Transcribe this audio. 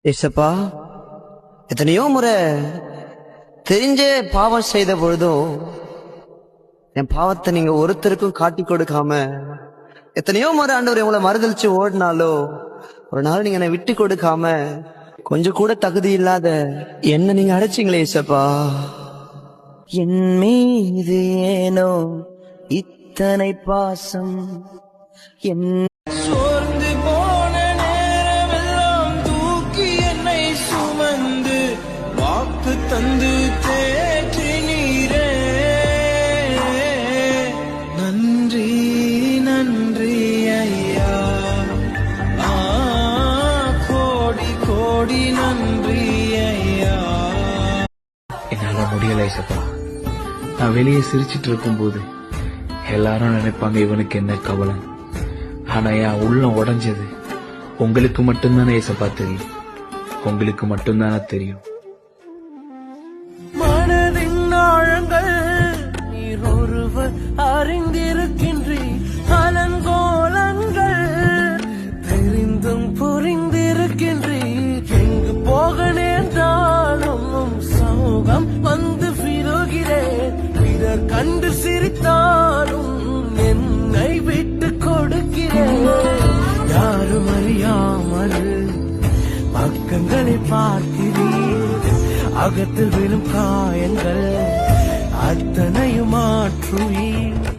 ஏசப்பா, எத்தனையோ முறை தெரிஞ்சே பாவம் செய்த பொழுதும் என் பாவத்தை நீங்க ஒருத்தருக்கும் காட்டி கொடுக்காம, எத்தனையோ முறை ஆண்டவர் உங்களை மறுதளிச்சு ஓடினாலோ ஒரு நாள் நீங்க என்னை விட்டு கொடுக்காம, கொஞ்சம் கூட தகுதி இல்லாத என்ன நீங்க அடைச்சிங்களே ஏசப்பா. என் மீது ஏனோ இத்தனை பாசம், என் சோர்ந்து போன நேரமெல்லாம் தூக்கி என்னை சுமந்து வாக்கு தந்து தேற்றினீரே. நன்றி நன்றி ஐயா, கோடி கோடி நன்றி ஐயா. என்னால முடியல ஏசப்பா. நான் வெளியே சிரிச்சிட்டு இருக்கும் போது எல்லாரும் நினைப்பாங்க இவனுக்கு என்ன கவலை. ஆனா என் உள்ளம் உடைஞ்சது உங்களுக்கு மட்டும்தானே ஏசப்பா தெரியும். உங்களுக்கு மட்டும்தானே தெரியும். மனதின் ஆழங்கள் நீர் ஒருவர் அறிந்திருக்கின்றீர். அலங்கோலங்கள் தெரிந்தும் புரிந்திருக்கின்றீர். எங்கு போக நேர்ந்தாலும் சமூகம் வந்து விழுகிறேன். பிறர் கண்டு சிரித்தாலும் என்னை விட்டு கொடுக்கிறேன். யாரும் அறியாமல் பக்கங்களை பார்க்கிறீர். அகத்தில் விழும் காயங்கள் அத்தனையும் மாற்றுவீர்.